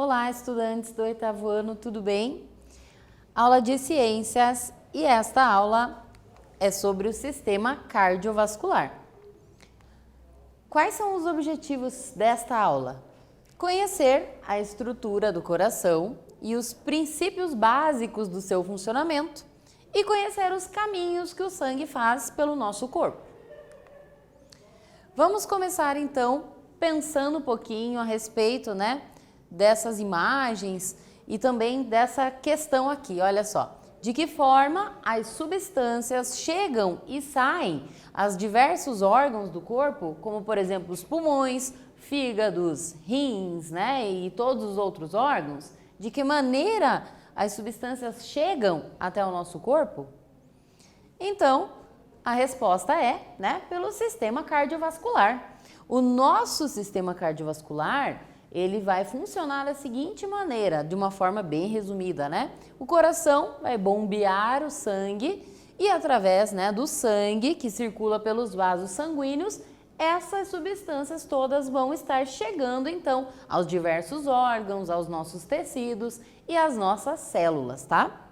Olá, estudantes do 8º ano, tudo bem? Aula de ciências e esta aula é sobre o sistema cardiovascular. Quais são os objetivos desta aula? Conhecer a estrutura do coração e os princípios básicos do seu funcionamento e conhecer os caminhos que o sangue faz pelo nosso corpo. Vamos começar então pensando um pouquinho a respeito, dessas imagens e também dessa questão aqui, olha só. De que forma as substâncias chegam e saem aos diversos órgãos do corpo, como por exemplo os pulmões, fígados, rins, e todos os outros órgãos? De que maneira as substâncias chegam até o nosso corpo? Então, a resposta é, pelo sistema cardiovascular. O nosso sistema cardiovascular, ele vai funcionar da seguinte maneira, de uma forma bem resumida, O coração vai bombear o sangue e através, do sangue que circula pelos vasos sanguíneos, essas substâncias todas vão estar chegando então aos diversos órgãos, aos nossos tecidos e às nossas células, tá?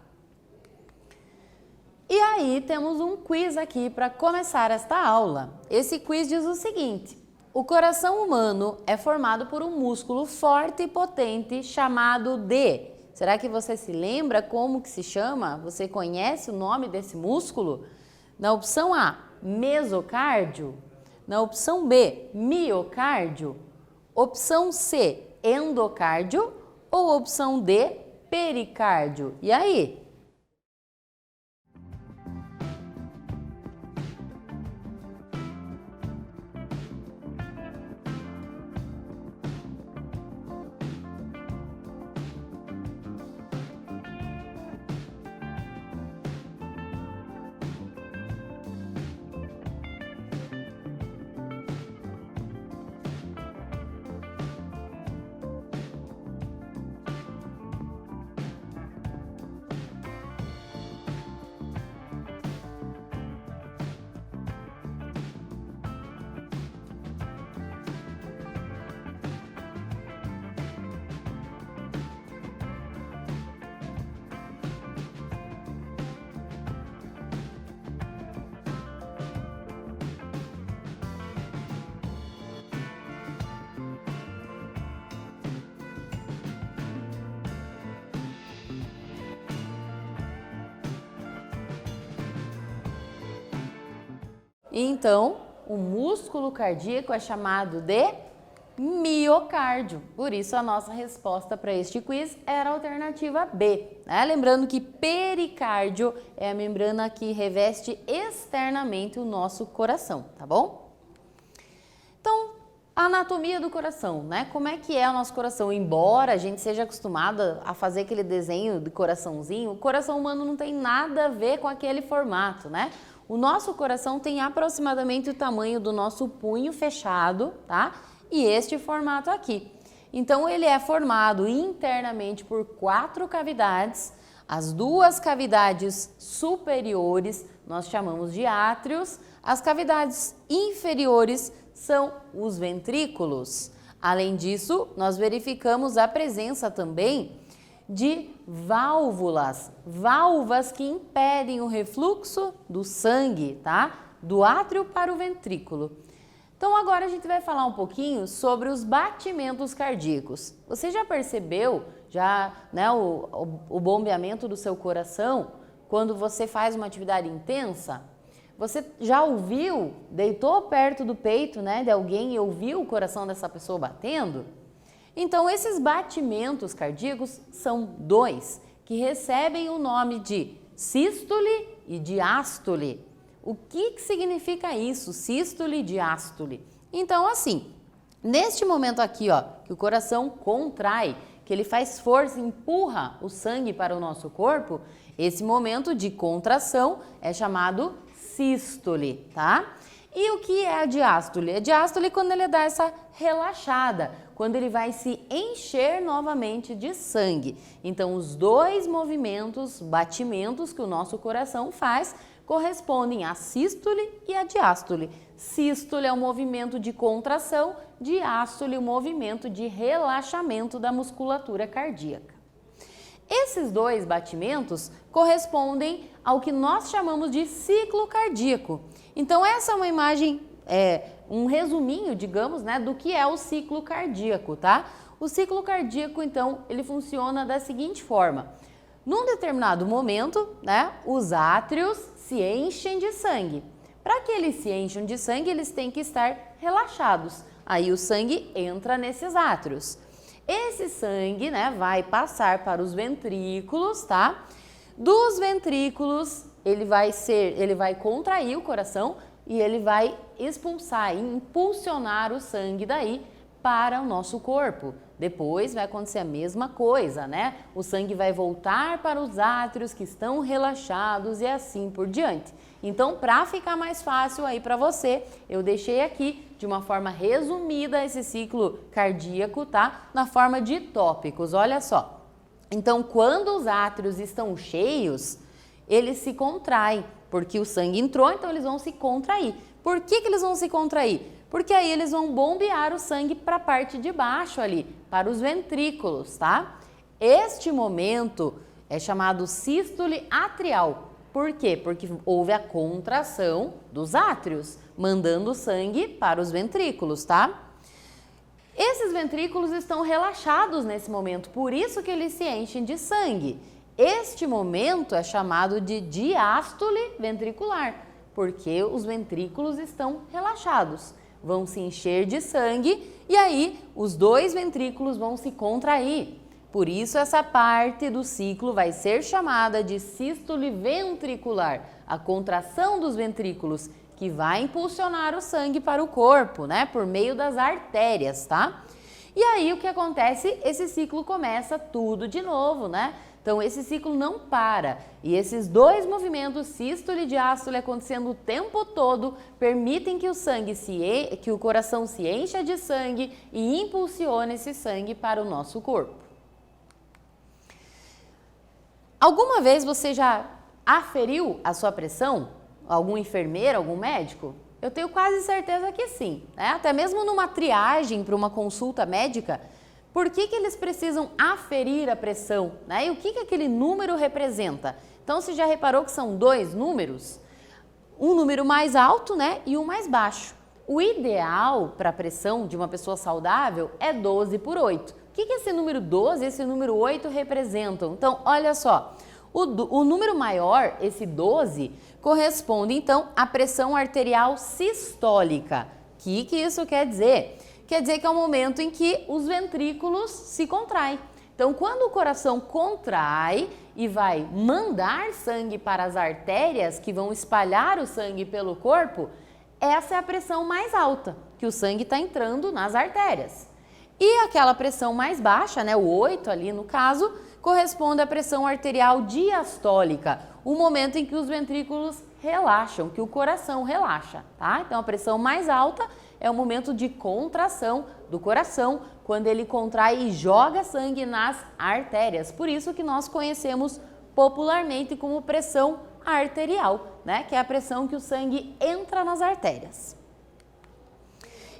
E aí temos um quiz aqui para começar esta aula. Esse quiz diz o seguinte: o coração humano é formado por um músculo forte e potente chamado de... Será que você se lembra como que se chama? Você conhece o nome desse músculo? Na opção A, mesocárdio. Na opção B, miocárdio. Opção C, endocárdio. Ou opção D, pericárdio. E aí? Então, o músculo cardíaco é chamado de miocárdio. Por isso, a nossa resposta para este quiz era a alternativa B. Lembrando que pericárdio é a membrana que reveste externamente o nosso coração, tá bom? Então, a anatomia do coração, Como é que é o nosso coração? Embora a gente seja acostumado a fazer aquele desenho de coraçãozinho, o coração humano não tem nada a ver com aquele formato, O nosso coração tem aproximadamente o tamanho do nosso punho fechado, tá? E este formato aqui. Então, ele é formado internamente por 4 cavidades. As 2 cavidades superiores nós chamamos de átrios. As cavidades inferiores são os ventrículos. Além disso, nós verificamos a presença também de válvulas que impedem o refluxo do sangue, do átrio para o ventrículo. Então agora a gente vai falar um pouquinho sobre os batimentos cardíacos. Você já percebeu o bombeamento do seu coração quando você faz uma atividade intensa? Você já ouviu, deitou perto do peito, de alguém e ouviu o coração dessa pessoa batendo? Então, esses batimentos cardíacos são 2, que recebem o nome de sístole e diástole. O que significa isso, sístole e diástole? Então, assim, neste momento aqui, que o coração contrai, que ele faz força, empurra o sangue para o nosso corpo, esse momento de contração é chamado sístole, tá? E o que é a diástole? A diástole é quando ele dá essa relaxada, quando ele vai se encher novamente de sangue. Então, os 2 movimentos, batimentos que o nosso coração faz, correspondem à sístole e à diástole. Sístole é um movimento de contração, diástole um movimento de relaxamento da musculatura cardíaca. Esses dois batimentos correspondem ao que nós chamamos de ciclo cardíaco. Então essa é uma imagem, um resuminho, digamos, né, do que é o ciclo cardíaco, tá? O ciclo cardíaco, então, ele funciona da seguinte forma. Num determinado momento, né, os átrios se enchem de sangue. Para que eles se encham de sangue, eles têm que estar relaxados. Aí o sangue entra nesses átrios. Esse sangue, né, vai passar para os ventrículos, tá? Dos ventrículos, ele vai contrair o coração e ele vai expulsar, impulsionar o sangue daí para o nosso corpo. Depois vai acontecer a mesma coisa, né? O sangue vai voltar para os átrios que estão relaxados e assim por diante. Então, para ficar mais fácil aí para você, eu deixei aqui de uma forma resumida esse ciclo cardíaco, tá? Na forma de tópicos, olha só. Então, quando os átrios estão cheios, eles se contraem, porque o sangue entrou, então eles vão se contrair. Por que eles vão se contrair? Porque aí eles vão bombear o sangue para a parte de baixo ali, para os ventrículos, tá? Este momento é chamado sístole atrial. Por quê? Porque houve a contração dos átrios, mandando o sangue para os ventrículos, tá? Esses ventrículos estão relaxados nesse momento, por isso que eles se enchem de sangue. Este momento é chamado de diástole ventricular, porque os ventrículos estão relaxados. Vão se encher de sangue e aí os dois ventrículos vão se contrair. Por isso essa parte do ciclo vai ser chamada de sístole ventricular, a contração dos ventrículos, que vai impulsionar o sangue para o corpo, né, por meio das artérias, tá? E aí o que acontece? Esse ciclo começa tudo de novo, né? Então esse ciclo não para e esses dois movimentos, sístole e diástole, acontecendo o tempo todo, permitem que o coração se encha de sangue e impulsione esse sangue para o nosso corpo. Alguma vez você já aferiu a sua pressão? Algum enfermeiro, algum médico? Eu tenho quase certeza que sim, né? Até mesmo numa triagem para uma consulta médica. Por que eles precisam aferir a pressão, né? E o que aquele número representa? Então, você já reparou que são dois números? Um número mais alto, né? E um mais baixo. O ideal para a pressão de uma pessoa saudável é 12/8. O que esse número 12 e esse número 8 representam? Então, olha só. O número maior, esse 12, corresponde, então, à pressão arterial sistólica. O que isso quer dizer? Quer dizer que é o momento em que os ventrículos se contraem. Então, quando o coração contrai e vai mandar sangue para as artérias que vão espalhar o sangue pelo corpo, essa é a pressão mais alta, que o sangue está entrando nas artérias. E aquela pressão mais baixa, né, o 8 ali no caso, corresponde à pressão arterial diastólica, o momento em que os ventrículos relaxam, que o coração relaxa, tá? Então, a pressão mais alta é o momento de contração do coração, quando ele contrai e joga sangue nas artérias. Por isso que nós conhecemos popularmente como pressão arterial, né? Que é a pressão que o sangue entra nas artérias.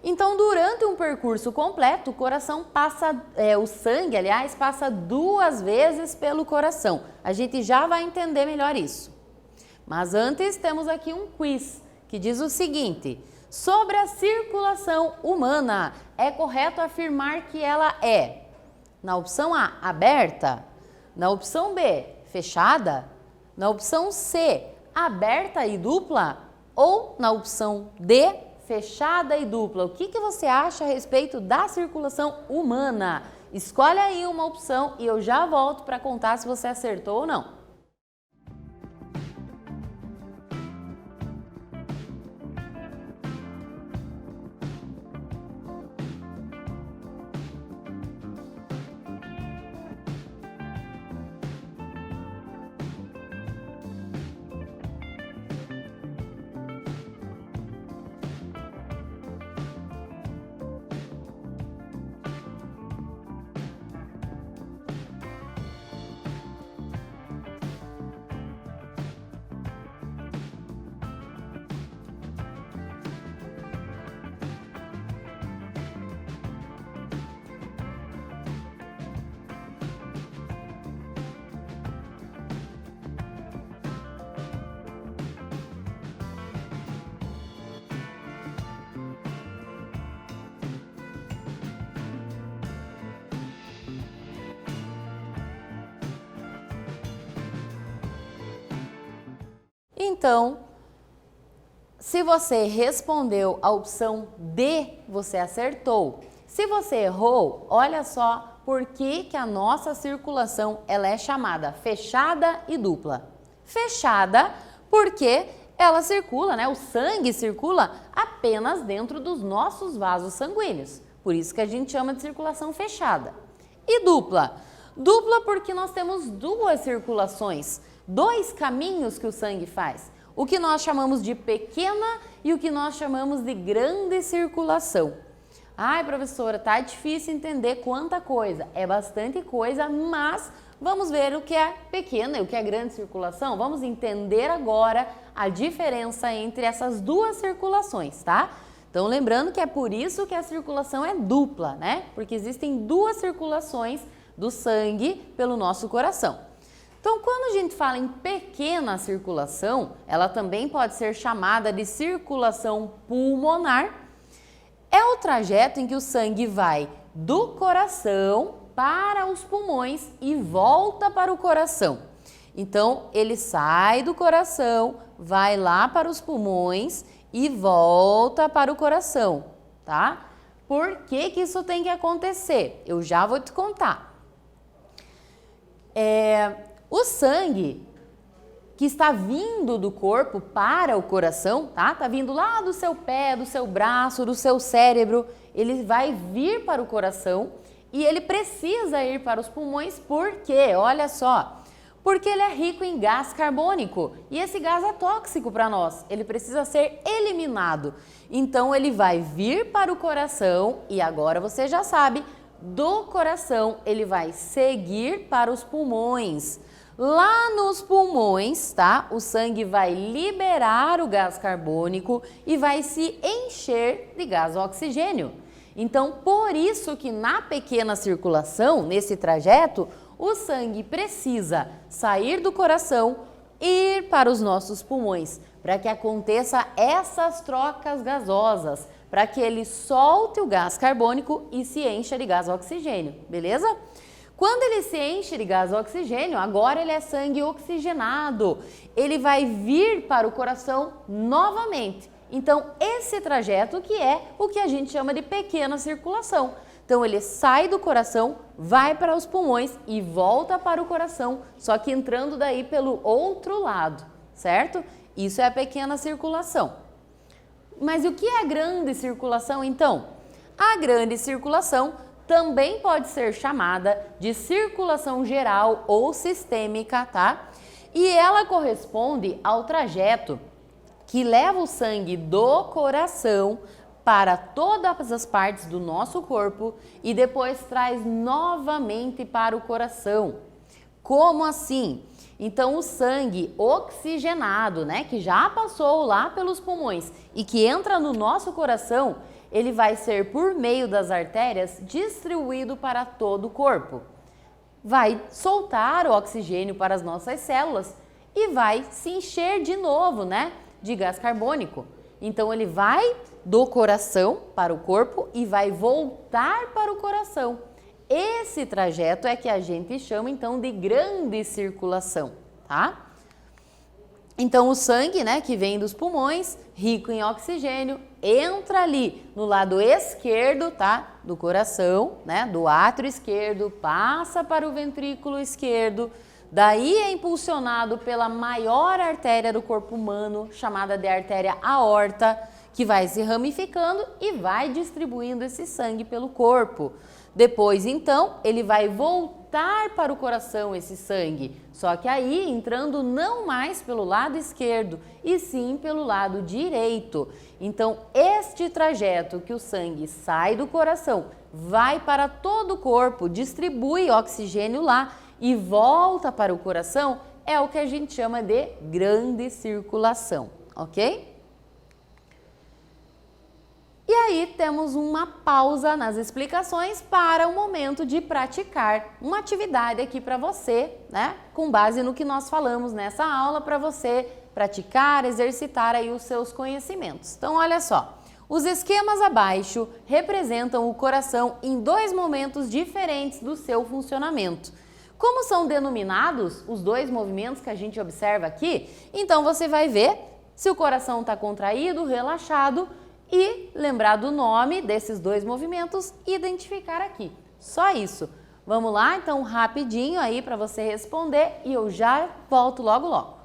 Então, durante um percurso completo, o coração o sangue, aliás, passa 2 vezes pelo coração. A gente já vai entender melhor isso. Mas antes, temos aqui um quiz que diz o seguinte: sobre a circulação humana, é correto afirmar que ela é, na opção A, aberta, na opção B, fechada, na opção C, aberta e dupla, ou na opção D, fechada e dupla? O que você acha a respeito da circulação humana? Escolhe aí uma opção e eu já volto para contar se você acertou ou não. Então, se você respondeu a opção D, você acertou. Se você errou, olha só por que a nossa circulação ela é chamada fechada e dupla. Fechada porque ela circula, né? O sangue circula apenas dentro dos nossos vasos sanguíneos. Por isso que a gente chama de circulação fechada. E dupla? Dupla porque nós temos duas circulações, dois caminhos que o sangue faz. O que nós chamamos de pequena e o que nós chamamos de grande circulação. Ai, professora, tá difícil entender quanta coisa. É bastante coisa, mas vamos ver o que é pequena e o que é grande circulação. Vamos entender agora a diferença entre essas duas circulações, tá? Então, lembrando que é por isso que a circulação é dupla, né? Porque existem duas circulações do sangue pelo nosso coração. Então, quando a gente fala em pequena circulação, ela também pode ser chamada de circulação pulmonar. É o trajeto em que o sangue vai do coração para os pulmões e volta para o coração. Então, ele sai do coração, vai lá para os pulmões e volta para o coração, tá? Por que que isso tem que acontecer? Eu já vou te contar. O sangue que está vindo do corpo para o coração, tá? Tá vindo lá do seu pé, do seu braço, do seu cérebro, ele vai vir para o coração e ele precisa ir para os pulmões, por quê? Olha só, porque ele é rico em gás carbônico e esse gás é tóxico para nós, ele precisa ser eliminado. Então ele vai vir para o coração e agora você já sabe, do coração ele vai seguir para os pulmões. Lá nos pulmões, tá? O sangue vai liberar o gás carbônico e vai se encher de gás oxigênio. Então, por isso que na pequena circulação, nesse trajeto, o sangue precisa sair do coração e ir para os nossos pulmões, para que aconteça essas trocas gasosas, para que ele solte o gás carbônico e se encha de gás oxigênio, beleza? Quando ele se enche de gás oxigênio, agora ele é sangue oxigenado, ele vai vir para o coração novamente. Então, esse trajeto que é o que a gente chama de pequena circulação. Então, ele sai do coração, vai para os pulmões e volta para o coração, só que entrando daí pelo outro lado, certo? Isso é a pequena circulação. Mas o que é a grande circulação, então? A grande circulação também pode ser chamada de circulação geral ou sistêmica, tá? E ela corresponde ao trajeto que leva o sangue do coração para todas as partes do nosso corpo e depois traz novamente para o coração. Como assim? Então, o sangue oxigenado, né, que já passou lá pelos pulmões e que entra no nosso coração, ele vai ser, por meio das artérias, distribuído para todo o corpo. Vai soltar o oxigênio para as nossas células e vai se encher de novo, né, de gás carbônico. Então, ele vai do coração para o corpo e vai voltar para o coração. Esse trajeto é que a gente chama, então, de grande circulação, tá? Então, o sangue, né, que vem dos pulmões, rico em oxigênio, entra ali no lado esquerdo, tá, do coração, né, do átrio esquerdo, passa para o ventrículo esquerdo, daí é impulsionado pela maior artéria do corpo humano, chamada de artéria aorta, que vai se ramificando e vai distribuindo esse sangue pelo corpo. Depois, então, ele vai voltar para o coração esse sangue, só que aí entrando não mais pelo lado esquerdo, e sim pelo lado direito. Então, este trajeto que o sangue sai do coração, vai para todo o corpo, distribui oxigênio lá e volta para o coração, é o que a gente chama de grande circulação, ok? E aí temos uma pausa nas explicações para o momento de praticar uma atividade aqui para você, né? Com base no que nós falamos nessa aula, para você praticar, exercitar aí os seus conhecimentos. Então, olha só, os esquemas abaixo representam o coração em dois momentos diferentes do seu funcionamento. Como são denominados os dois movimentos que a gente observa aqui, então você vai ver se o coração está contraído, relaxado e lembrar do nome desses dois movimentos e identificar aqui. Só isso. Vamos lá, então, rapidinho aí para você responder e eu já volto logo logo.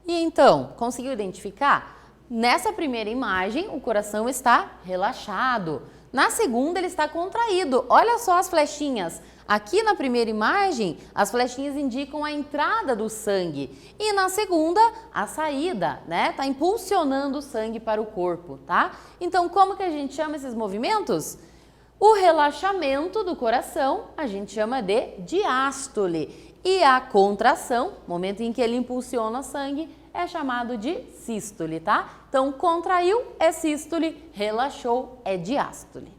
E então, conseguiu identificar? Nessa primeira imagem, o coração está relaxado. Na segunda, ele está contraído. Olha só as flechinhas. Aqui na primeira imagem, as flechinhas indicam a entrada do sangue. E na segunda, a saída, né? Tá impulsionando o sangue para o corpo, tá? Então, como que a gente chama esses movimentos? O relaxamento do coração, a gente chama de diástole. E a contração, momento em que ele impulsiona o sangue, é chamado de sístole, tá? Então, contraiu é sístole, relaxou é diástole.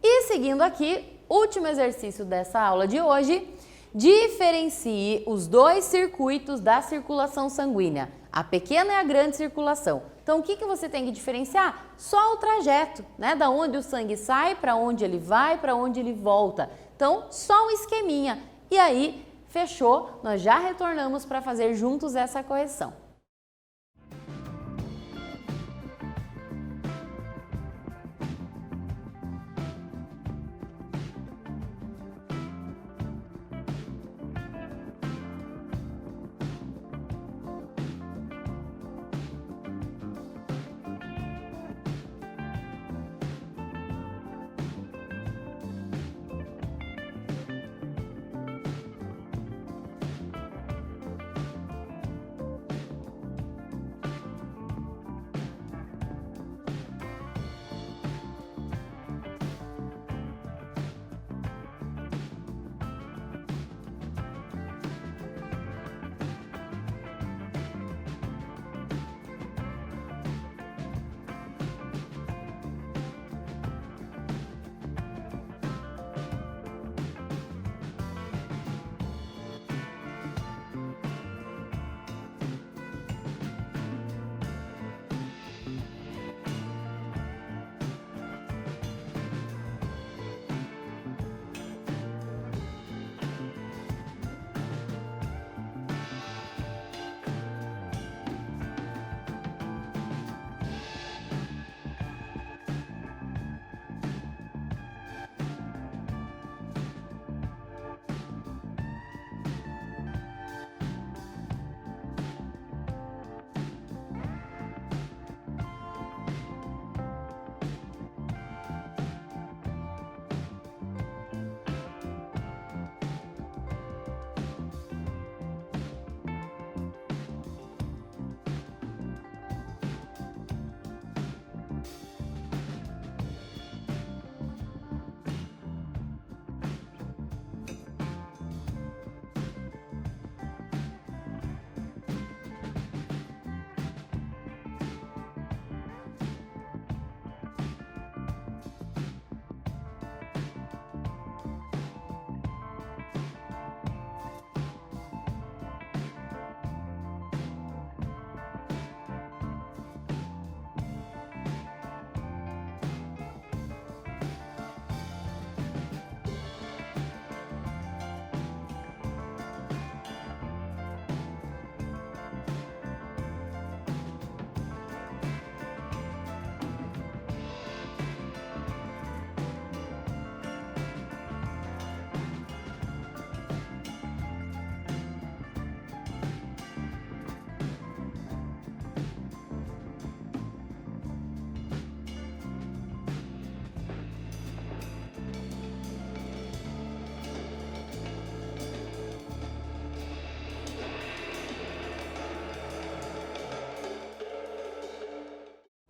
E seguindo aqui, último exercício dessa aula de hoje, diferencie os dois circuitos da circulação sanguínea, a pequena e a grande circulação. Então, o que você tem que diferenciar? Só o trajeto, né? Da onde o sangue sai, para onde ele vai, para onde ele volta. Então, só um esqueminha. E aí, fechou, nós já retornamos para fazer juntos essa correção.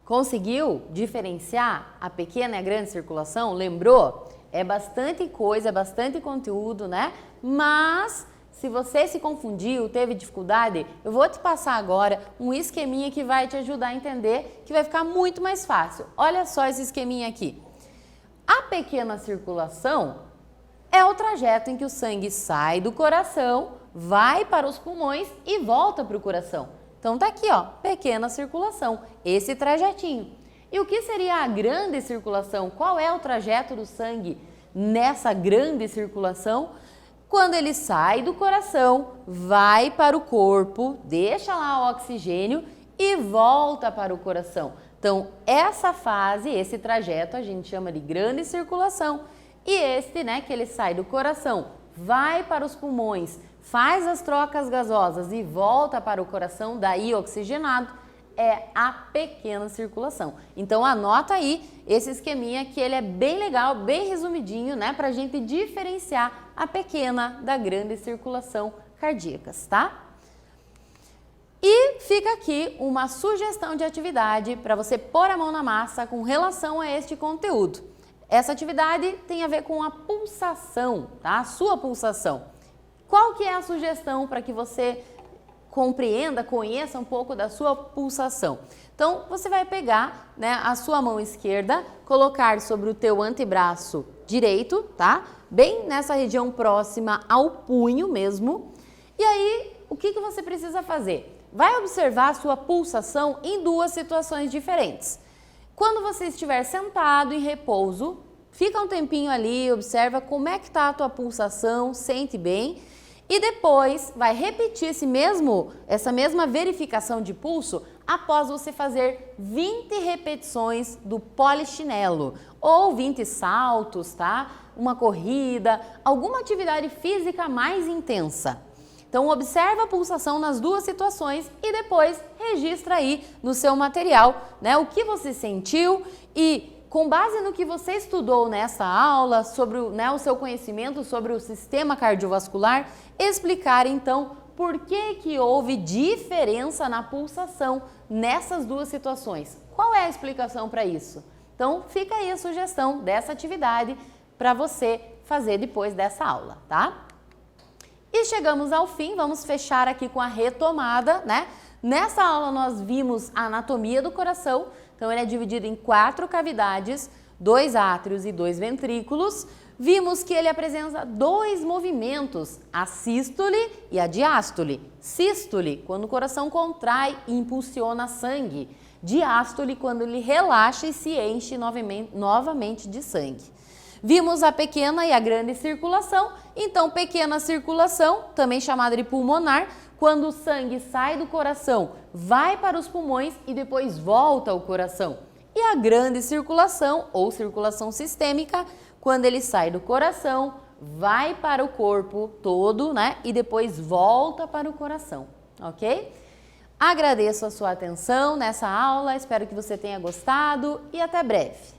Conseguiu diferenciar a pequena e a grande circulação? Lembrou? É bastante coisa, é bastante conteúdo, né? Mas se você se confundiu, teve dificuldade, eu vou te passar agora um esqueminha que vai te ajudar a entender, que vai ficar muito mais fácil. Olha só esse esqueminha aqui. A pequena circulação é o trajeto em que o sangue sai do coração, vai para os pulmões e volta para o coração. Então tá aqui, ó, pequena circulação, esse trajetinho. E o que seria a grande circulação? Qual é o trajeto do sangue nessa grande circulação? Quando ele sai do coração, vai para o corpo, deixa lá o oxigênio e volta para o coração. Então, essa fase, esse trajeto, a gente chama de grande circulação. E este, né, que ele sai do coração, vai para os pulmões, faz as trocas gasosas e volta para o coração, daí oxigenado, é a pequena circulação. Então anota aí esse esqueminha que ele é bem legal, bem resumidinho, né, pra gente diferenciar a pequena da grande circulação cardíacas, tá? E fica aqui uma sugestão de atividade para você pôr a mão na massa com relação a este conteúdo. Essa atividade tem a ver com a pulsação, tá? A sua pulsação. Qual que é a sugestão para que você compreenda, conheça um pouco da sua pulsação? Então, você vai pegar, né, a sua mão esquerda, colocar sobre o teu antebraço direito, tá? Bem nessa região próxima ao punho mesmo. E aí, o que você precisa fazer? Vai observar a sua pulsação em duas situações diferentes. Quando você estiver sentado em repouso, fica um tempinho ali, observa como é que está a tua pulsação, sente bem. E depois vai repetir essa mesma verificação de pulso após você fazer 20 repetições do polichinelo ou 20 saltos, tá? Uma corrida, alguma atividade física mais intensa. Então observa a pulsação nas duas situações e depois registra aí no seu material, né, o que você sentiu e com base no que você estudou nessa aula, sobre o seu conhecimento sobre o sistema cardiovascular, explicar então por que houve diferença na pulsação nessas duas situações. Qual é a explicação para isso? Então fica aí a sugestão dessa atividade para você fazer depois dessa aula, tá? E chegamos ao fim, vamos fechar aqui com a retomada, né? Nessa aula nós vimos a anatomia do coração, então ele é dividido em 4 cavidades, 2 átrios e 2 ventrículos. Vimos que ele apresenta 2 movimentos, a sístole e a diástole. Sístole, quando o coração contrai e impulsiona sangue. Diástole, quando ele relaxa e se enche novamente de sangue. Vimos a pequena e a grande circulação, então pequena circulação, também chamada de pulmonar, quando o sangue sai do coração, vai para os pulmões e depois volta ao coração. E a grande circulação, ou circulação sistêmica, quando ele sai do coração, vai para o corpo todo, né? E depois volta para o coração, ok? Agradeço a sua atenção nessa aula, espero que você tenha gostado e até breve.